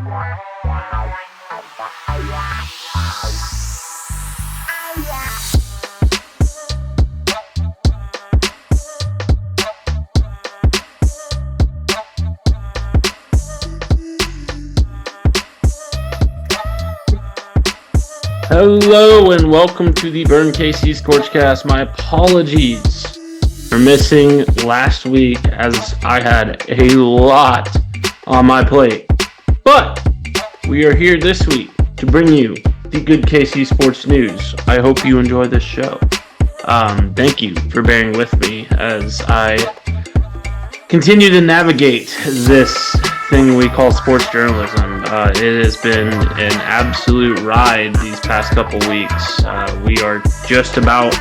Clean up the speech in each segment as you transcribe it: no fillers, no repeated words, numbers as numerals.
Hello and welcome to the Burn KC ScorchCast. My apologies for missing last week as I had a lot on my plate. But we are here this week to bring you the good KC sports news. I hope you enjoy this show. Thank you for bearing with me as I continue to navigate this thing we call sports journalism. It has been an absolute ride these past couple weeks. We are just about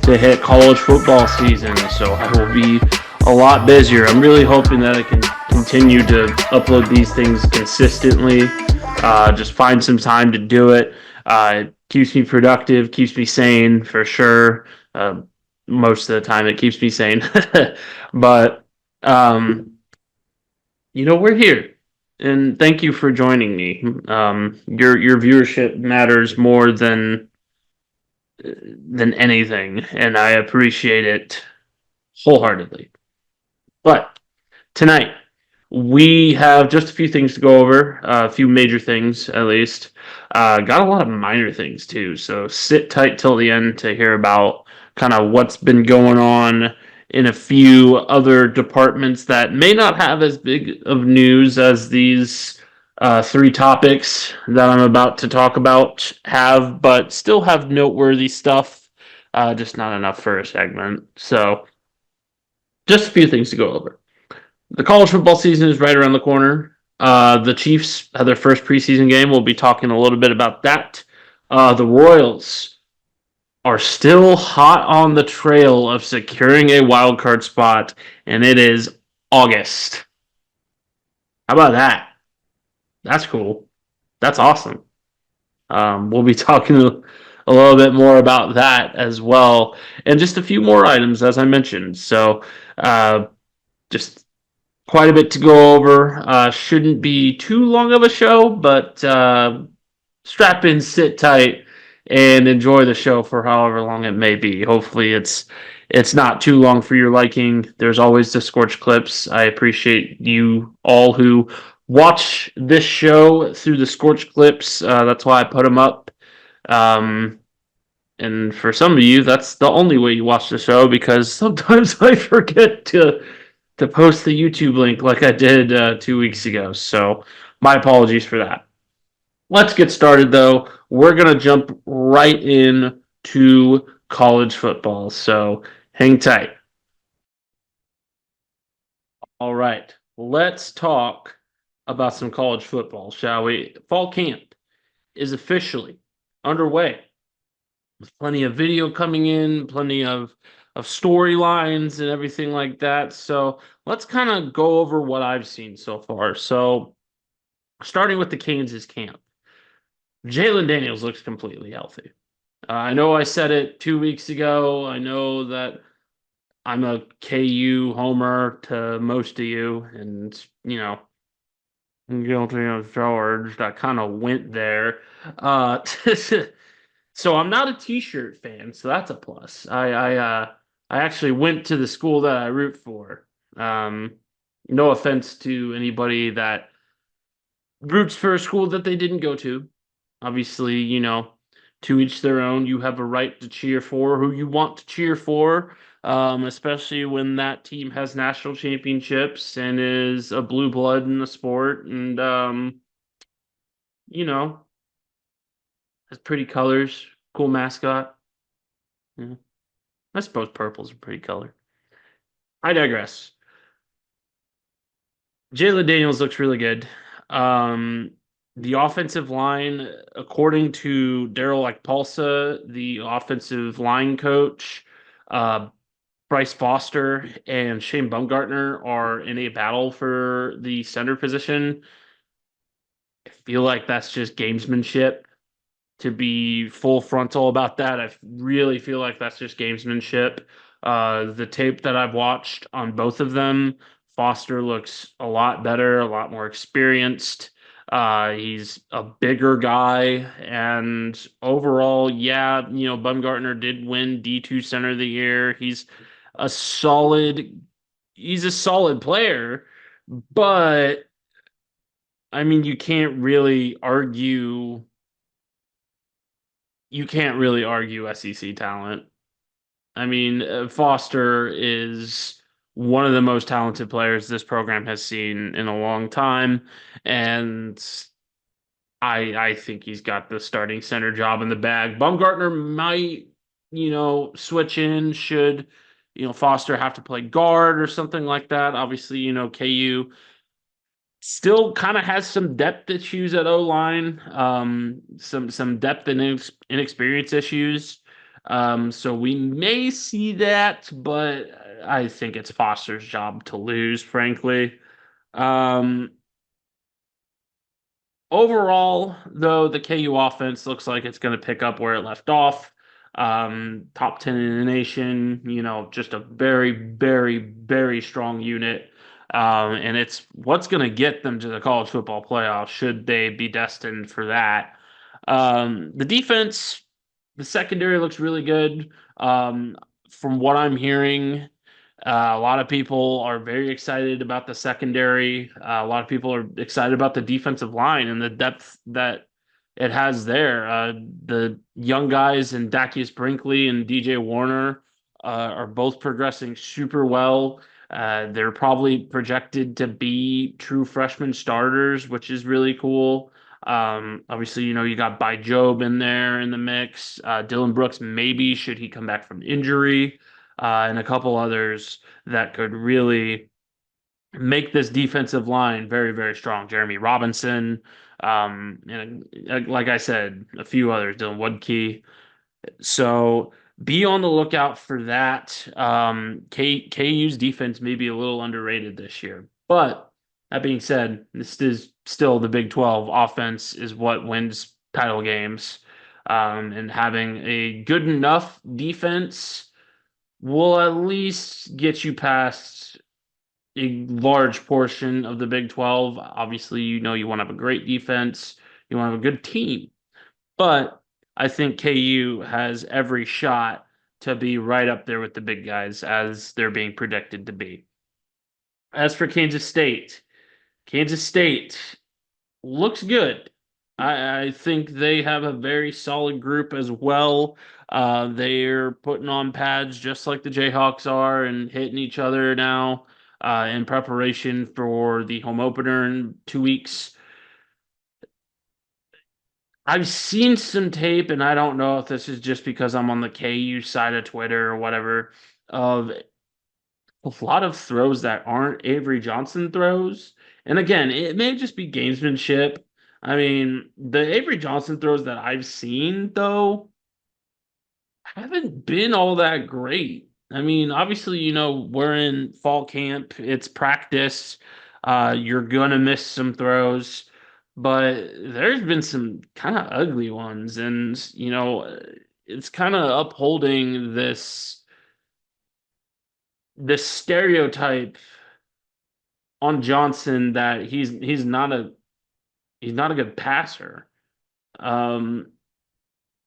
to hit college football season, so I will be a lot busier. I'm really hoping that I can continue to upload these things consistently. Just find some time to do it. It keeps me productive, keeps me sane for sure. Most of the time it keeps me sane. But we're here, and thank you for joining me. Your viewership matters more than anything, and I appreciate it wholeheartedly. But tonight, we have just a few things to go over, a few major things at least. Got a lot of minor things too, so sit tight till the end to hear about kind of what's been going on in a few other departments that may not have as big of news as these three topics that I'm about to talk about have, but still have noteworthy stuff, just not enough for a segment. So just a few things to go over. The college football season is right around the corner. The Chiefs had their first preseason game. We'll be talking a little bit about that. The Royals are still hot on the trail of securing a wild card spot, and it is August. How about that? That's cool. That's awesome. We'll be talking a little bit more about that as well, and just a few more items, as I mentioned. So, just quite a bit to go over. Shouldn't be too long of a show, but strap in, sit tight, and enjoy the show for however long it may be. Hopefully it's not too long for your liking. There's always the Scorch clips. I appreciate you all who watch this show through the Scorch clips. That's why I put them up. And for some of you, that's the only way you watch the show, because sometimes I forget to post the YouTube link like I did 2 weeks ago. So my apologies for that. Let's get started, though. We're going to jump right in to college football, so hang tight. All right, let's talk about some college football, shall we? Fall camp is officially underway, with plenty of video coming in, plenty of storylines and everything like that. So let's kind of go over what I've seen so far. So starting with the Kansas camp. Jalen Daniels looks completely healthy. I know I said it 2 weeks ago. I know that I'm a KU homer to most of you, and, I'm guilty of George. I kind of went there. So I'm not a T-shirt fan, so that's a plus. I actually went to the school that I root for. No offense to anybody that roots for a school that they didn't go to. Obviously, to each their own. You have a right to cheer for who you want to cheer for, especially when that team has national championships and is a blue blood in the sport, and has pretty colors, cool mascot. Yeah. I suppose purple's a pretty color. I digress. Jalen Daniels looks really good. The offensive line, according to Daryl Ekpalsa, the offensive line coach, Bryce Foster and Shane Baumgartner are in a battle for the center position. I feel like that's just gamesmanship. To be full frontal about that, I really feel like that's just gamesmanship. The tape that I've watched on both of them, Foster looks a lot better, a lot more experienced. He's a bigger guy, and overall, yeah, Bumgarner did win D2 Center of the Year. A solid, he's a solid player, but I mean, you can't really argue SEC talent. I mean, Foster is one of the most talented players this program has seen in a long time, and I think he's got the starting center job in the bag. Bumgartner might, switch in should, Foster have to play guard or something like that. Obviously, KU still kind of has some depth issues at O line, some depth and inexperience issues. So we may see that, but I think it's Foster's job to lose, frankly. Um, Overall, though, the KU offense looks like it's going to pick up where it left off. Top 10 in the nation, just a very, very, very strong unit. And it's what's going to get them to the college football playoff should they be destined for that. The defense, the secondary looks really good. From what I'm hearing, a lot of people are very excited about the secondary. A lot of people are excited about the defensive line and the depth that it has there. The young guys in Dacius Brinkley and DJ Warner are both progressing super well. They're probably projected to be true freshman starters, which is really cool. Obviously, you got By Job in there in the mix. Dylan Brooks, maybe should he come back from injury, and a couple others that could really make this defensive line very, very strong. Jeremy Robinson, and like I said, a few others, Dylan Woodkey. So be on the lookout for that. KU's defense may be a little underrated this year, but that being said, this is still the Big 12 offense is what wins title games. And having a good enough defense will at least get you past a large portion of the Big 12. Obviously, you want to have a great defense, you want to have a good team, but I think KU has every shot to be right up there with the big guys as they're being predicted to be. As for Kansas State looks good. I think they have a very solid group as well. They're putting on pads just like the Jayhawks are and hitting each other now in preparation for the home opener in 2 weeks. I've seen some tape, and I don't know if this is just because I'm on the KU side of Twitter or whatever, of a lot of throws that aren't Avery Johnson throws. And again, it may just be gamesmanship. I mean, the Avery Johnson throws that I've seen, though, haven't been all that great. I mean, obviously, we're in fall camp, it's practice. You're gonna miss some throws, but there's been some kind of ugly ones, and it's kind of upholding this stereotype on Johnson that he's not a good passer. Um,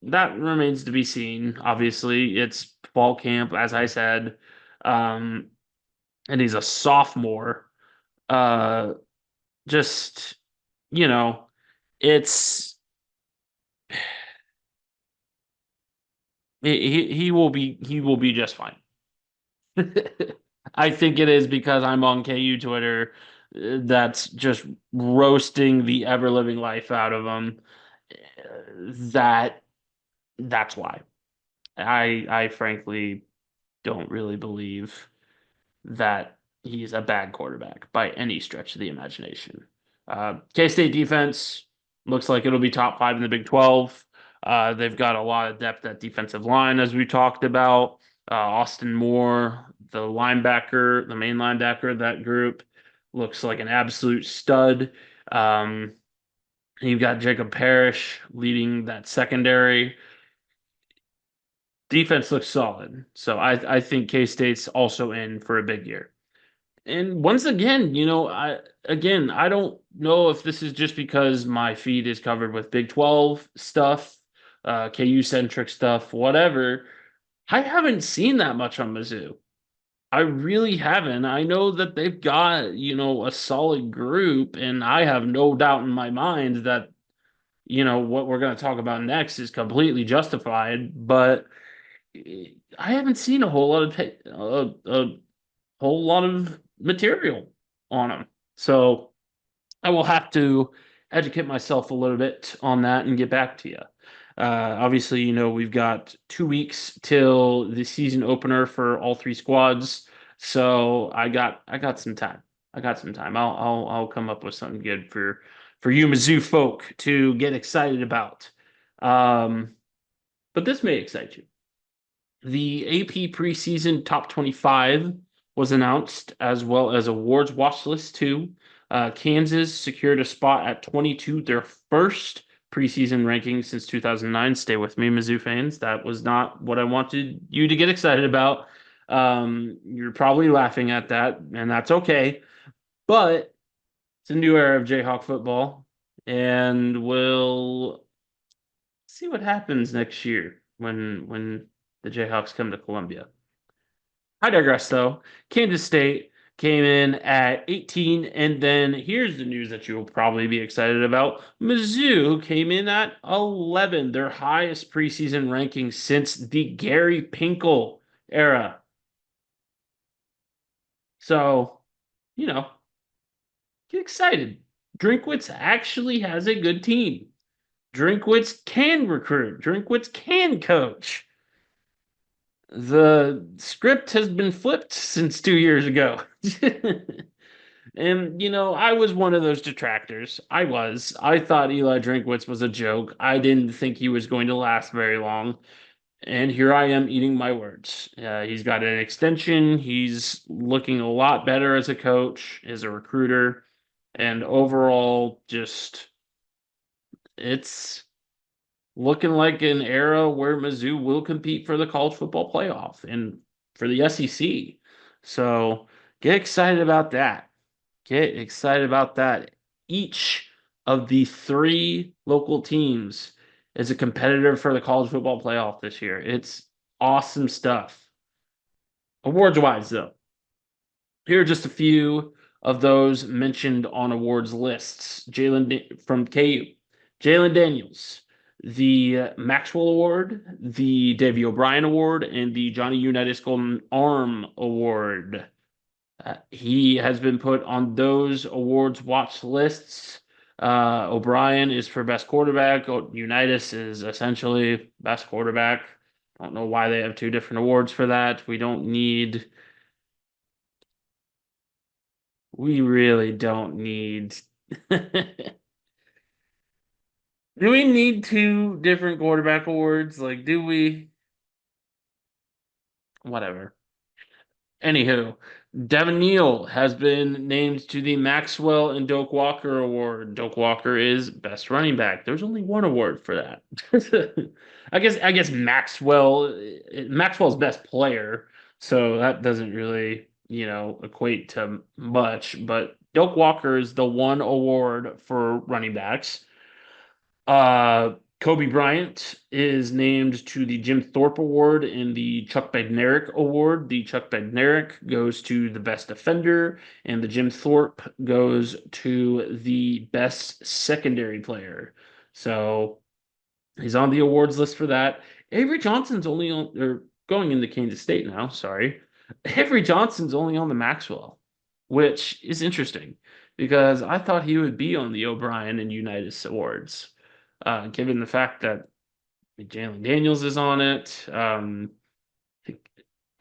that remains to be seen. Obviously, it's fall camp, as I said, um, and he's a sophomore. Uh, just you know, it's he will be just fine. I think it is because I'm on KU Twitter that's just roasting the ever living life out of him. That that's why. I frankly don't really believe that he's a bad quarterback by any stretch of the imagination. K-State defense looks like it'll be top 5 in the Big 12. They've got a lot of depth at defensive line, as we talked about. Austin Moore, the main linebacker of that group, looks like an absolute stud. You've got Jacob Parrish leading that secondary. Defense looks solid. So I think K-State's also in for a big year. And once again, I don't know if this is just because my feed is covered with Big 12 stuff, KU centric stuff, whatever. I haven't seen that much on Mizzou. I really haven't. I know that they've got, a solid group, and I have no doubt in my mind that, what we're going to talk about next is completely justified, but I haven't seen a whole lot of material on them. So I will have to educate myself a little bit on that and get back to you. Obviously, we've got 2 weeks till the season opener for all three squads, so I got some time. I got some time. I'll come up with something good for you Mizzou folk to get excited about. Um, but this may excite you. The AP preseason top 25 was announced, as well as awards watch list too. Kansas secured a spot at 22, their first preseason ranking since 2009. Stay with me, Mizzou fans. That was not what I wanted you to get excited about. You're probably laughing at that, and that's okay. But it's a new era of Jayhawk football, and we'll see what happens next year when the Jayhawks come to Columbia. I digress, though. Kansas State came in at 18, and then here's the news that you'll probably be excited about. Mizzou came in at 11, their highest preseason ranking since the Gary Pinkel era. So, you know, get excited. Drinkwitz actually has a good team. Drinkwitz can recruit. Drinkwitz can coach. The script has been flipped since 2 years ago. And, I was one of those detractors. I was. I thought Eli Drinkwitz was a joke. I didn't think he was going to last very long. And here I am eating my words. He's got an extension. He's looking a lot better as a coach, as a recruiter. And overall, just, it's looking like an era where Mizzou will compete for the college football playoff and for the SEC. So get excited about that. Get excited about that. Each of the three local teams is a competitor for the college football playoff this year. It's awesome stuff. Awards wise, though, here are just a few of those mentioned on awards lists. Jalen from KU, Jalen Daniels, the Maxwell Award, the Davey O'Brien Award, and the Johnny Unitas Golden Arm Award. He has been put on those awards watch lists. O'Brien is for best quarterback. Unitas is essentially best quarterback. I don't know why they have two different awards for that. We really don't need. Do we need two different quarterback awards? Like, do we? Whatever. Anywho, Devin Neal has been named to the Maxwell and Doak Walker Award. Doak Walker is best running back. There's only one award for that. I guess Maxwell's best player, so that doesn't really, equate to much, but Doak Walker is the one award for running backs. Kobe Bryant is named to the Jim Thorpe Award and the Chuck Bednarik Award. The Chuck Bednarik goes to the best defender, and the Jim Thorpe goes to the best secondary player. So he's on the awards list for that. Avery Johnson's only on, or going into Kansas State now, sorry. Avery Johnson's only on the Maxwell, which is interesting because I thought he would be on the O'Brien and Unitas Awards. Given the fact that Jalen Daniels is on it. I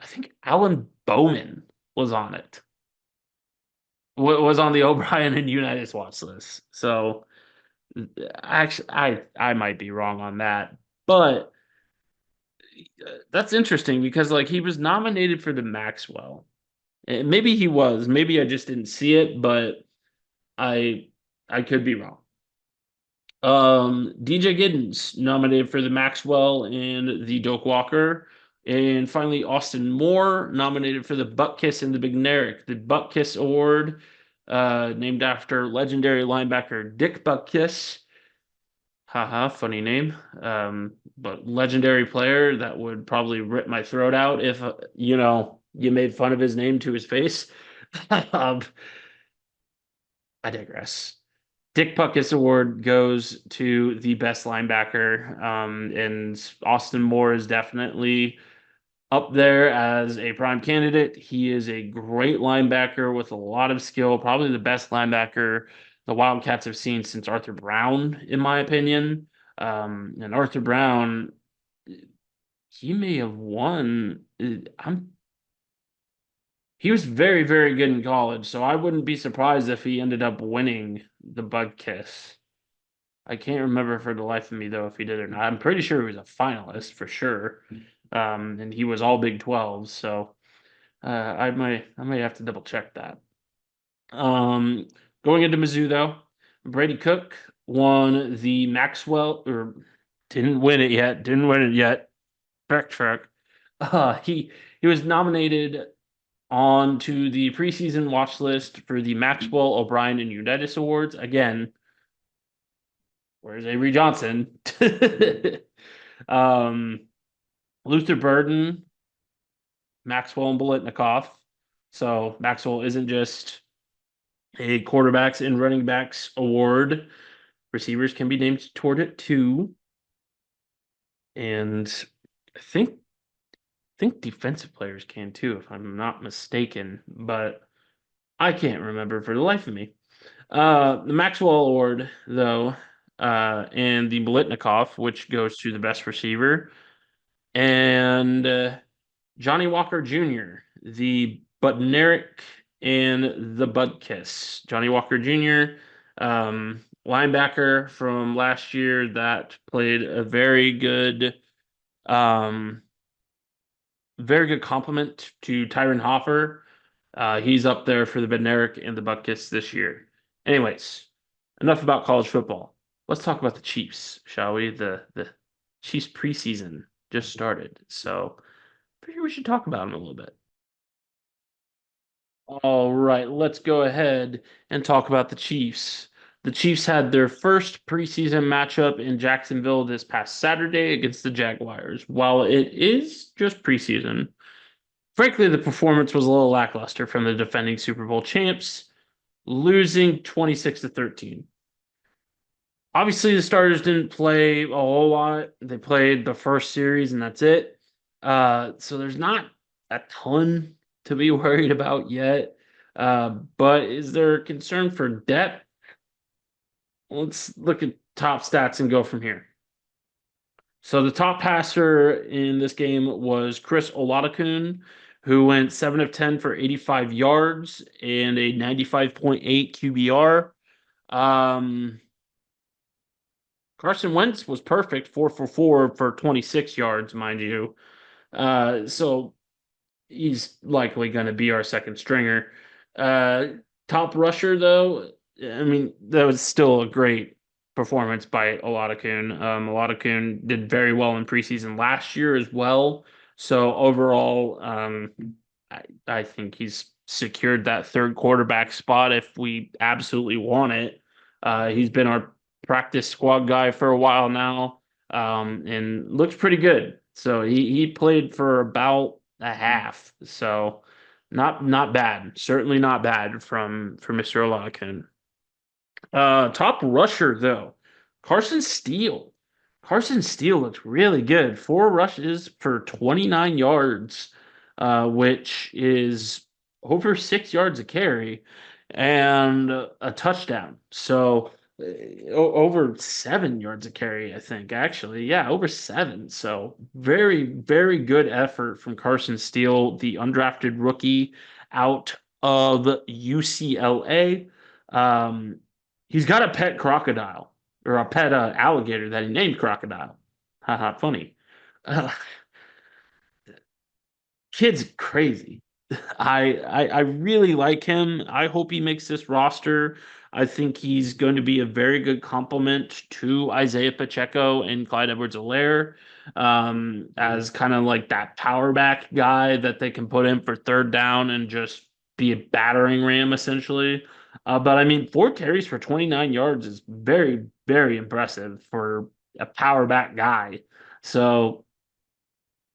think Alan Bowman was on it. Was on the O'Brien and Unitas watch list. So actually, I might be wrong on that, but that's interesting because like he was nominated for the Maxwell. Maybe he was. Maybe I just didn't see it, but I could be wrong. DJ Giddens nominated for the Maxwell and the Doak Walker. And finally, Austin Moore, nominated for the Butt Kiss and the Big Neric. The Butt Kiss Award, named after legendary linebacker Dick Butkus. Haha, funny name. But legendary player that would probably rip my throat out if, you made fun of his name to his face. um, I digress. Dick Butkus Award goes to the best linebacker, and Austin Moore is definitely up there as a prime candidate. He is a great linebacker with a lot of skill, probably the best linebacker the Wildcats have seen since Arthur Brown, in my opinion. And Arthur Brown, he may have won. He was very, very good in college, so I wouldn't be surprised if he ended up winning the Bud Kiss. I can't remember for the life of me though if he did or not. I'm pretty sure he was a finalist for sure, and he was all Big 12. So I might have to double check that. Um, Going into Mizzou though, Brady Cook won the Maxwell or didn't win it yet. Didn't win it yet. Backtrack. He was nominated on to the preseason watch list for the Maxwell, O'Brien, and Unitas Awards. Again, where's Avery Johnson? um, Luther Burden, Maxwell, and Bolitnikoff. So Maxwell isn't just a quarterbacks and running backs award. Receivers can be named toward it too. And I think defensive players can too, if I'm not mistaken, but I can't remember for the life of me. The Maxwell Award, though, and the Bolitnikoff, which goes to the best receiver, and Johnny Walker Jr., the Budneric and the Bud Kiss. Johnny Walker Jr., linebacker from last year that played a um, very good compliment to Tyron Hoffer. He's up there for the Bednarik and the Butkus this year. Anyways, enough about college football. Let's talk about the Chiefs, shall we? The Chiefs preseason just started, so I figure we should talk about them a little bit. All right, let's go ahead and talk about the Chiefs. The Chiefs had their first preseason matchup in Jacksonville this past Saturday against the Jaguars. While it is just preseason, frankly, the performance was a little lackluster from the defending Super Bowl champs, losing 26-13. Obviously, the starters didn't play a whole lot. They played the first series, and that's it. So there's not a ton to be worried about yet. But is there concern for depth? Let's look at top stats and go from here. So the top passer in this game was Chris Oladokun, who went 7 of 10 for 85 yards and a 95.8 QBR. Carson Wentz was perfect, 4 for 4 for 26 yards, mind you. So he's likely going to be our second stringer. Top rusher, though, I mean, that was still a great performance by Oladokun. Oladokun did very well in preseason last year as well. So overall, I think he's secured that third quarterback spot if we absolutely want it. He's been our practice squad guy for a while now, and looks pretty good. So he played for about a half. So not bad. Certainly not bad from Mr. Oladokun. Top rusher though, Carson Steele. Carson Steele looks really good. 4 rushes for 29 yards, which is over 6 yards a carry and a touchdown. So over 7 yards a carry, I think, actually. Yeah, over 7. So very, very good effort from Carson Steele, the undrafted rookie out of UCLA. He's got a pet crocodile or a pet alligator that he named Crocodile. Haha, funny. Uh, Kid's crazy. I really like him. I hope he makes this roster. I think he's going to be a very good complement to Isaiah Pacheco and Clyde Edwards-Helaire, as kind of like that power back guy that they can put in for third down and just be a battering ram essentially. But I mean, 4 carries for 29 yards is very, very impressive for a power back guy. So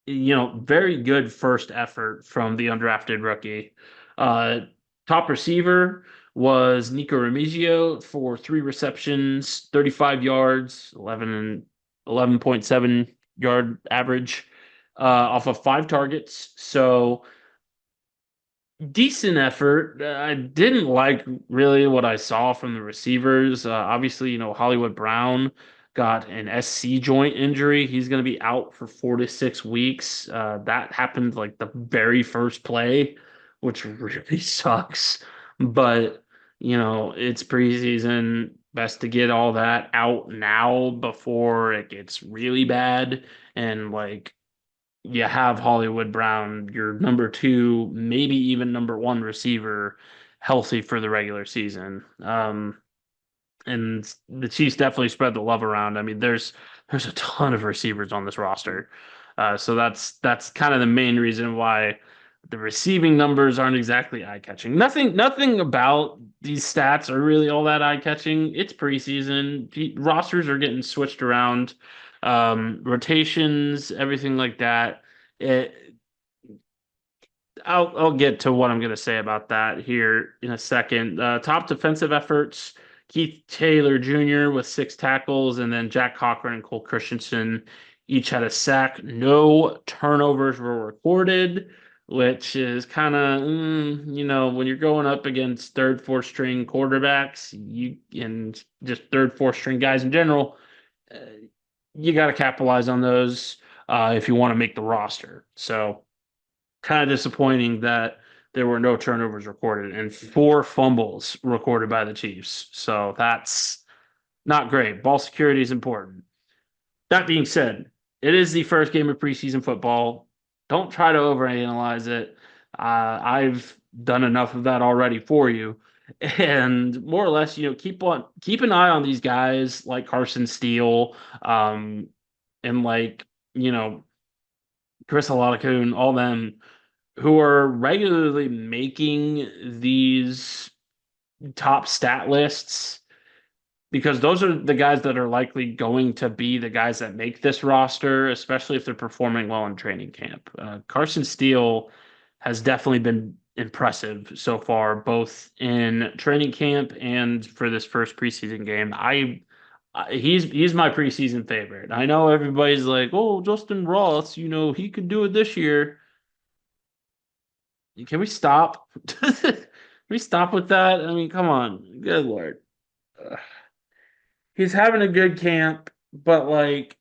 very good first effort from the undrafted rookie. Uh, Top receiver was Nico Remigio for 3 receptions, 35 yards, 11.7 yard average, off of 5 targets. So decent effort. I didn't like really what I saw from the receivers. Obviously, Hollywood Brown got an SC joint injury. He's going to be out for 4 to 6 weeks. That happened like the very first play, which really sucks. But, it's preseason. Best to get all that out now before it gets really bad. And like, you have Hollywood Brown, your number two, maybe even number one receiver, healthy for the regular season. And the Chiefs definitely spread the love around. I mean, there's a ton of receivers on this roster, so that's kind of the main reason why the receiving numbers aren't exactly eye catching. Nothing about these stats are really all that eye catching. It's preseason. Rosters are getting switched around, rotations, everything like that. It, I'll get to what I'm going to say about that here in a second. Top defensive efforts: Keith Taylor Jr. with 6 tackles, and then Jack Cochran and Cole Christensen each had a sack. No turnovers were recorded, which is kind of, when you're going up against third, fourth string quarterbacks, and just third, fourth string guys in general, uh, you got to capitalize on those if you want to make the roster. So kind of disappointing that there were no turnovers recorded and 4 fumbles recorded by the Chiefs. So that's not great. Ball security is important. That being said, it is the first game of preseason football. Don't try to overanalyze it. I've done enough of that already for you. And more or less, keep an eye on these guys like Carson Steele, and like, Chris Olakun, all them who are regularly making these top stat lists, because those are the guys that are likely going to be the guys that make this roster, especially if they're performing well in training camp. Carson Steele has definitely been impressive so far, both in training camp and for this first preseason game. He's my preseason favorite. I know everybody's like, "Oh, Justin Ross, he could do it this year." Can we stop? Can we stop with that? I mean, come on. Good Lord. Ugh. He's having a good camp, but like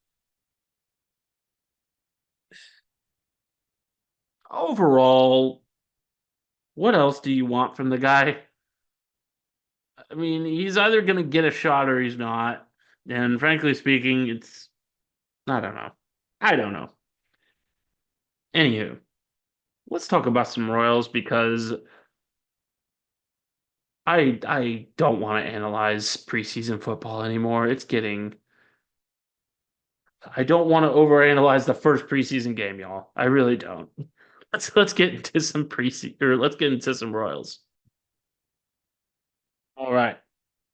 overall, what else do you want from the guy? I mean, he's either going to get a shot or he's not. And frankly speaking, I don't know. I don't know. Anywho, let's talk about some Royals because I don't want to analyze preseason football anymore. I don't want to overanalyze the first preseason game, y'all. I really don't. Let's get into some preseason, or let's get into some Royals. All right.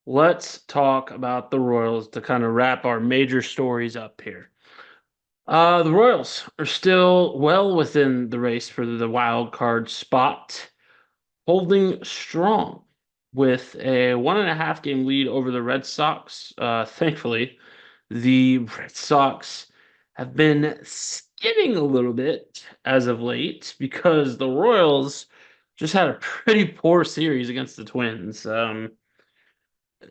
Let's talk about the Royals to kind of wrap our major stories up here. The Royals are still well within the race for the wild card spot, holding strong with a 1.5 game lead over the Red Sox. Thankfully, the Red Sox have been skidding a little bit as of late because the Royals just had a pretty poor series against the Twins.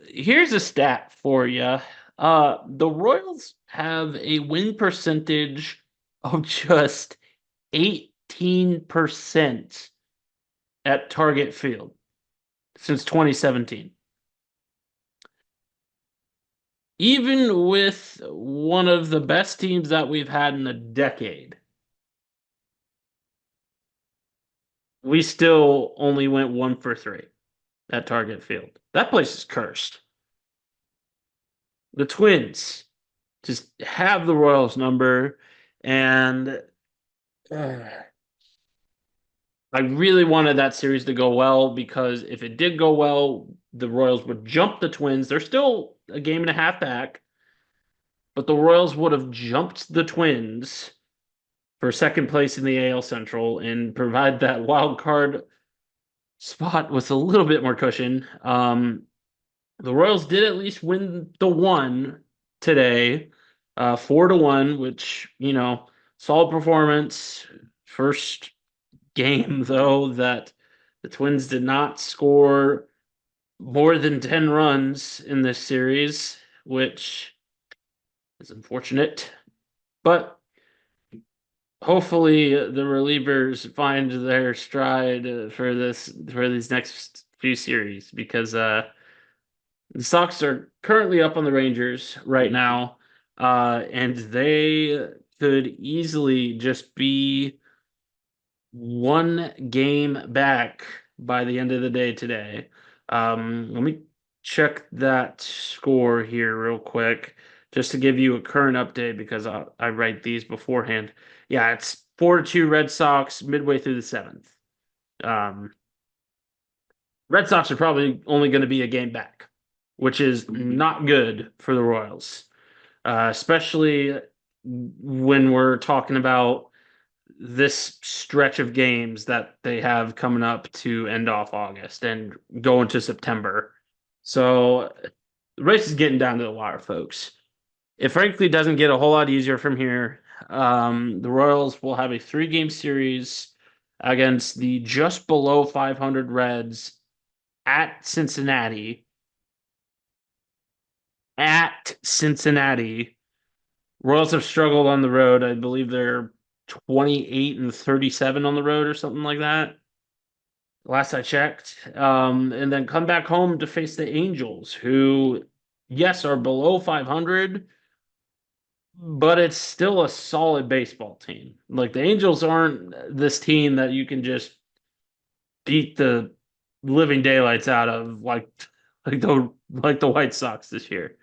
Here's a stat for you. The Royals have a win percentage of just 18% at Target Field since 2017. Even with one of the best teams that we've had in a decade. we still only went 1 for 3 at Target Field. That place is cursed. The Twins just have the Royals number, and I really wanted that series to go well because if it did go well, the Royals would jump the Twins. They're still a game and a half back, but the Royals would have jumped the Twins for second place in the AL Central and provide that wild card spot with a little bit more cushion. The Royals did at least win the one today, 4-1, which, solid performance. First game, though, that the Twins did not score more than 10 runs in this series, which is unfortunate. But hopefully the relievers find their stride for these next few series because the Sox are currently up on the Rangers right now, and they could easily just be one game back by the end of the day today. Let me check that score here real quick just to give you a current update because I write these beforehand. Yeah, it's 4-2 Red Sox midway through the seventh. Red Sox are probably only going to be a game back, which is not good for the Royals, especially when we're talking about this stretch of games that they have coming up to end off August and go into September. So the race is getting down to the wire, folks. It frankly doesn't get a whole lot easier from here. The Royals will have a 3-game series against the just below 500 Reds at Cincinnati. At Cincinnati. Royals have struggled on the road. I believe they're 28-37 on the road or something like that. Last I checked. And then come back home to face the Angels, who, yes, are below 500, but it's still a solid baseball team. Like the Angels aren't this team that you can just beat the living daylights out of the White Sox this year.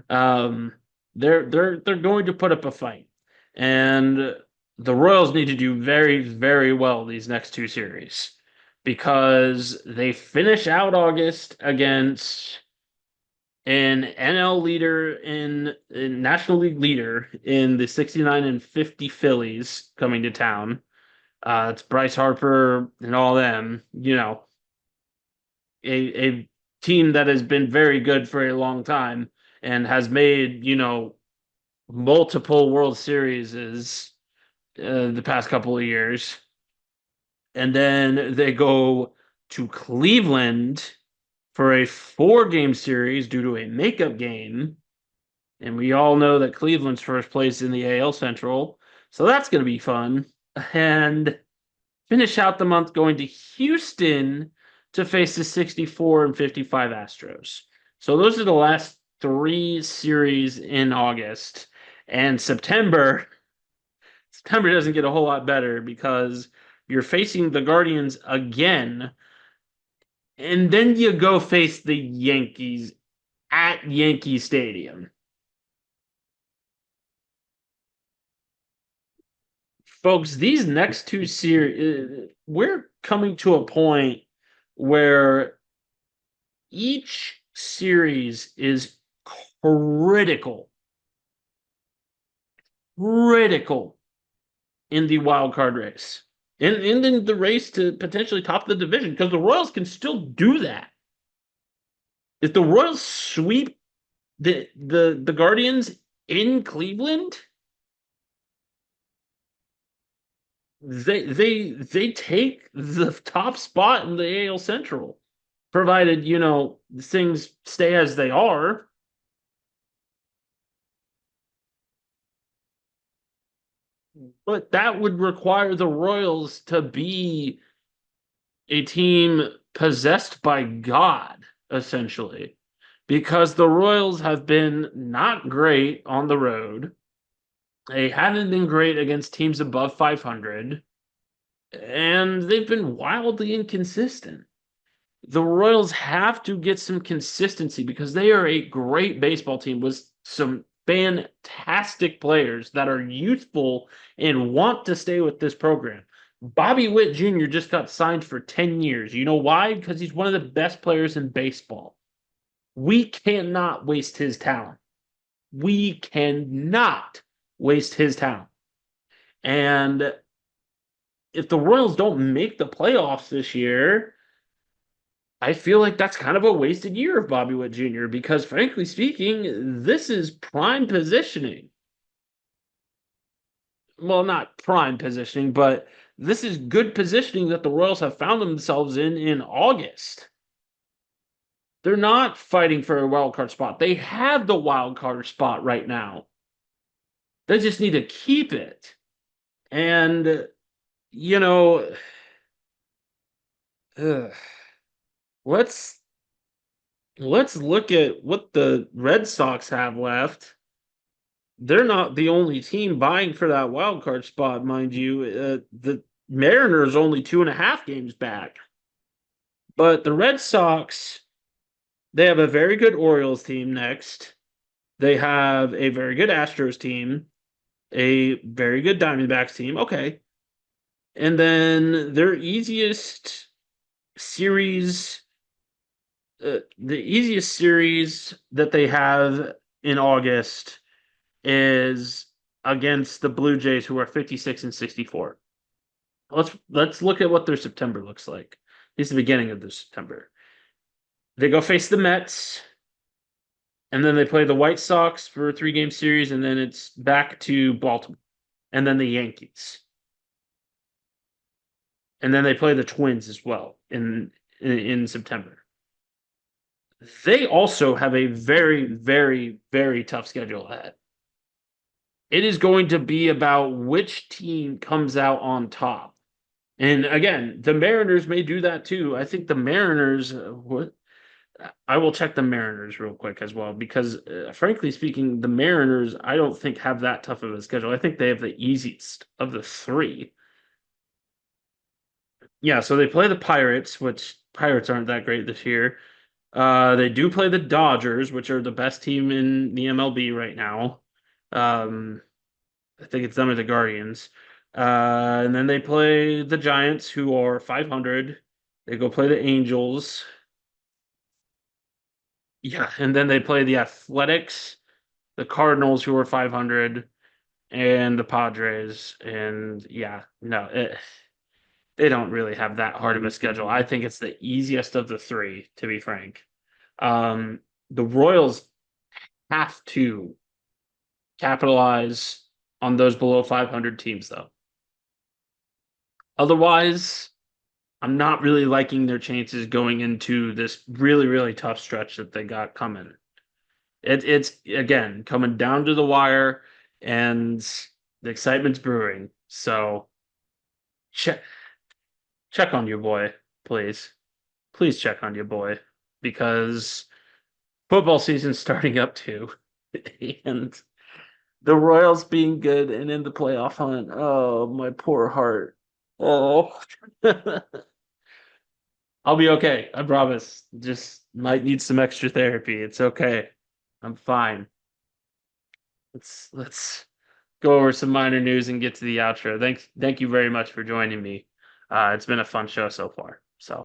They're going to put up a fight, and the Royals need to do very, very well these next 2 series because they finish out August against an NL leader in National League leader in the 69-50 Phillies coming to town. It's Bryce Harper and all them, a team that has been very good for a long time and has made, multiple World Series the past couple of years. And then they go to Cleveland for a 4-game series due to a makeup game. And we all know that Cleveland's first place in the AL Central. So that's going to be fun. And finish out the month going to Houston to face the 64-55 Astros. So those are the last 3 series in August. And September doesn't get a whole lot better because you're facing the Guardians again. And then you go face the Yankees at Yankee Stadium. Folks, these next 2 series, we're coming to a point where each series is critical in the wild card race and in the race to potentially top the division because the Royals can still do that. If the Royals sweep the Guardians in Cleveland, they take the top spot in the AL Central, provided things stay as they are. But that would require the Royals to be a team possessed by God, essentially, because the Royals have been not great on the road. They haven't been great against teams above 500. and they've been wildly inconsistent. The Royals have to get some consistency because they are a great baseball team with some fantastic players that are youthful and want to stay with this program. Bobby Witt Jr. just got signed for 10 years. You know why? Because he's one of the best players in baseball. We cannot waste his talent. We cannot waste his talent. And if the Royals don't make the playoffs this year, I feel like that's kind of a wasted year of Bobby Witt Jr. because, frankly speaking, this is prime positioning. Well, not prime positioning, but this is good positioning that the Royals have found themselves in August. They're not fighting for a wild card spot. They have the wild card spot right now. They just need to keep it. And, you know, ugh, let's look at what the Red Sox have left. They're not the only team vying for that wild card spot, mind you. The Mariners only 2.5 games back, but the Red Sox, they have a very good Orioles team next. They have a very good Astros team, a very good Diamondbacks team. Okay, and then their easiest series, the easiest series that they have in August is against the Blue Jays, who are 56 and 64. Let's look at what their September looks like. It's the beginning of their September. They go face the Mets, and then they play the White Sox for a 3-game series, and then it's back to Baltimore, and then the Yankees, and then they play the Twins as well in September. They also have a very, very, very tough schedule ahead. It is going to be about which team comes out on top. And again, the Mariners may do that too. I think the Mariners, I will check the Mariners real quick as well, because frankly speaking, the Mariners, I don't think have that tough of a schedule. I think they have the easiest of the three. Yeah, so they play the Pirates, which Pirates aren't that great this year. They do play the Dodgers, which are the best team in the MLB right now. I think it's them or the Guardians. And then they play the Giants, who are 500. They go play the Angels. Yeah, and then they play the Athletics, the Cardinals, who are 500, and the Padres. And yeah, no, they don't really have that hard of a schedule. I think it's the easiest of the three, to be frank. The Royals have to capitalize on those below 500 teams, though. Otherwise, I'm not really liking their chances going into this really, really tough stretch that they got coming. It's again coming down to the wire, and the excitement's brewing. So check on your boy, please. Please check on your boy, because football season's starting up too. And the Royals being good and in the playoff hunt. Oh, my poor heart. Oh. I'll be okay. I promise. Just might need some extra therapy. It's okay. I'm fine. Let's go over some minor news and get to the outro. Thank you very much for joining me. It's been a fun show so far. So,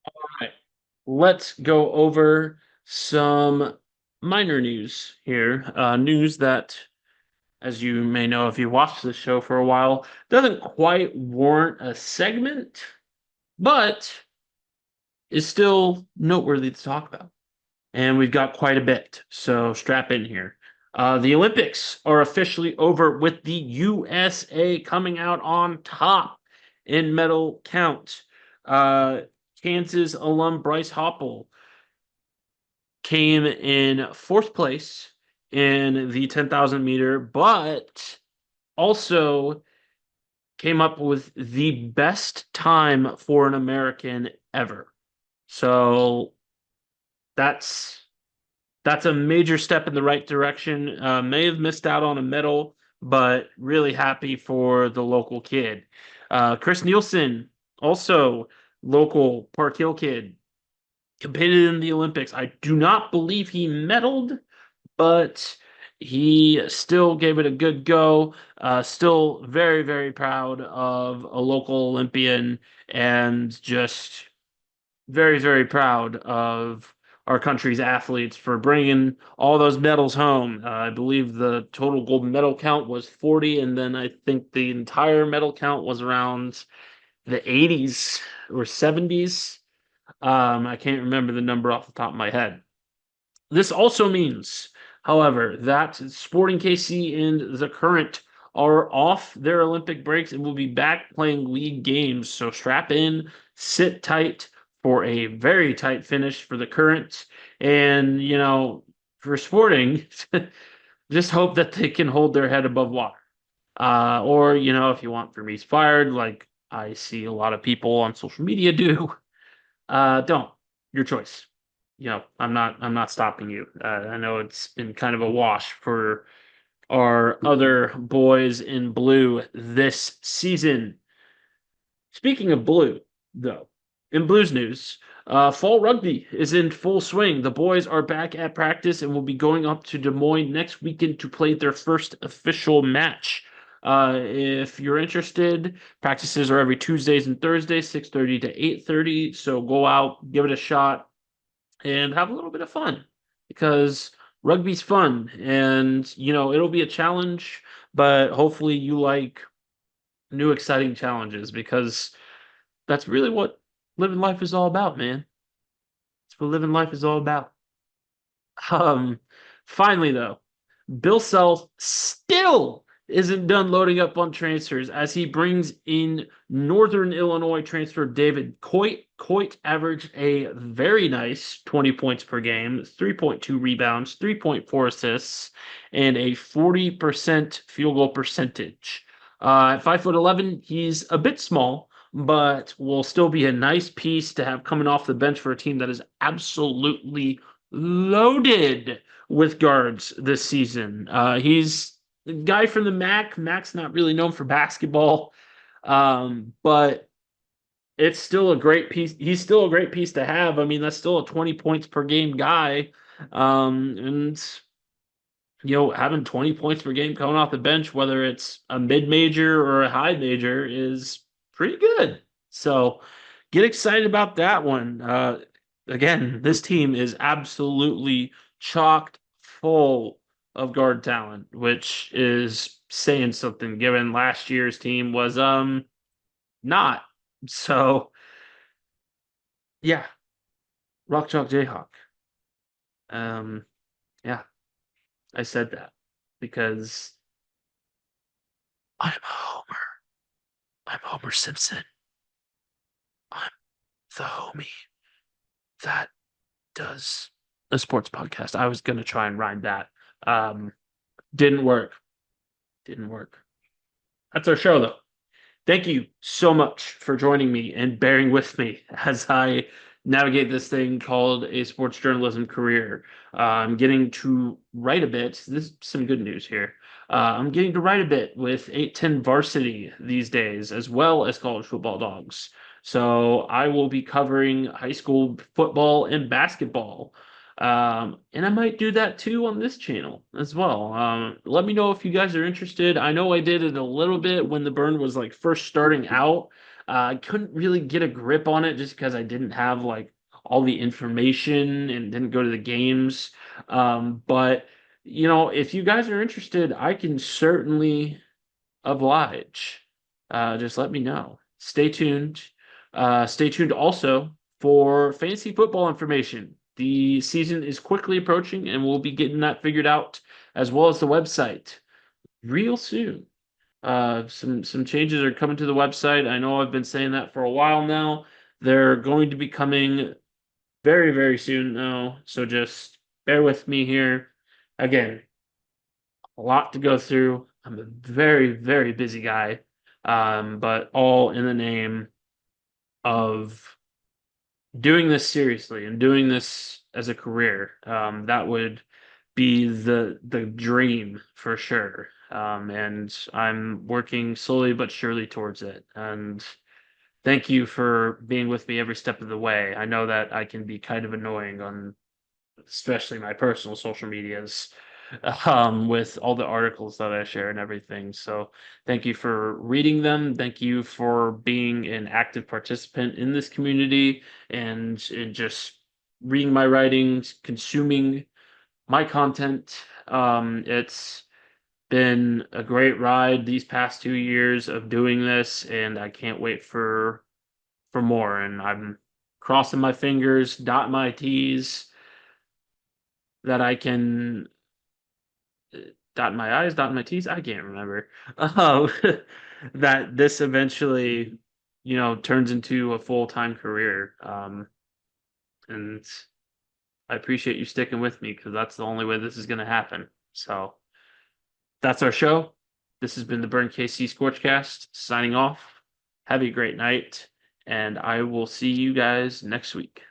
all right, let's go over some minor news here. News that, as you may know if you watched this show for a while, doesn't quite warrant a segment, but is still noteworthy to talk about. And we've got quite a bit, so strap in here. The Olympics are officially over, with the USA coming out on top in medal count. Kansas alum Bryce Hoppel came in fourth place in the 10,000 meter, but also came up with the best time for an American ever. So that's a major step in the right direction. May have missed out on a medal, but really happy for the local kid. Chris Nielsen, also local Park Hill kid, competed in the Olympics. I do not believe he medaled, but he still gave it a good go. Still very, very proud of a local Olympian and just very, very proud of our country's athletes for bringing all those medals home. I believe the total gold medal count was 40, and then I think the entire medal count was around the 80s or 70s. I can't remember the number off the top of my head. This also means, however, that Sporting KC and the Current are off their Olympic breaks and will be back playing league games. So strap in, sit tight for a very tight finish for the Current. And, for Sporting, just hope that they can hold their head above water. Or, if you want Vermees fired, like I see a lot of people on social media do, don't. Your choice. I'm not stopping you. I know it's been kind of a wash for our other boys in blue this season. Speaking of blue, though, in Blues news, fall rugby is in full swing. The boys are back at practice and will be going up to Des Moines next weekend to play their first official match. If you're interested, practices are every Tuesdays and Thursdays, 6:30 to 8:30. So go out, give it a shot, and have a little bit of fun because rugby's fun and it'll be a challenge, but hopefully you like new exciting challenges because that's really what living life is all about, man. That's what living life is all about. Um, Finally though, Bill Self still isn't done loading up on transfers as he brings in Northern Illinois transfer David Coit. Coit averaged a very nice 20 points per game, 3.2 rebounds, 3.4 assists, and a 40% field goal percentage. At 5'11", he's a bit small, but will still be a nice piece to have coming off the bench for a team that is absolutely loaded with guards this season. He's a guy from the MAC. MAC's not really known for basketball, but it's still a great piece. He's still a great piece to have. I mean, that's still a 20 points per game guy. And having 20 points per game coming off the bench, whether it's a mid-major or a high major, is pretty good. So get excited about that one. Again, this team is absolutely chocked full of guard talent, which is saying something given last year's team was not. So yeah, Rock Chalk Jayhawk. Um yeah, I said that because I'm Homer. I'm Homer Simpson. I'm the homie that does a sports podcast. I was gonna try and rhyme that. Um didn't work. Didn't work. That's our show though. Thank you so much for joining me and bearing with me as I navigate this thing called a sports journalism career. I'm getting to write a bit. This is some good news here. I'm getting to write a bit with 810 Varsity these days, as well as college football dogs. So I will be covering high school football and basketball. And I might do that too on this channel as well. Let me know if you guys are interested. I know I did it a little bit when the burn was like first starting out. I couldn't really get a grip on it just because I didn't have like all the information and didn't go to the games. But if you guys are interested, I can certainly oblige. Just let me know. Stay tuned. Stay tuned also for fantasy football information. The season is quickly approaching, and we'll be getting that figured out as well as the website real soon. Some changes are coming to the website. I know I've been saying that for a while now. They're going to be coming very, very soon, though. So just bear with me here. Again, a lot to go through. I'm a very, very busy guy, but all in the name of doing this seriously and doing this as a career. That would be the dream for sure. and I'm working slowly but surely towards it. And thank you for being with me every step of the way. I know that I can be kind of annoying on especially my personal social medias, with all the articles that I share and everything. So thank you for reading them. Thank you for being an active participant in this community and in just reading my writings, consuming my content. It's been a great ride these past 2 years of doing this, and I can't wait for more. And I'm crossing my fingers, dotting my T's that I can dot my I's, dot my T's. I can't remember. Oh, that this eventually, turns into a full-time career. And I appreciate you sticking with me because that's the only way this is going to happen. So that's our show. This has been the Burn KC ScorchCast signing off. Have a great night, and I will see you guys next week.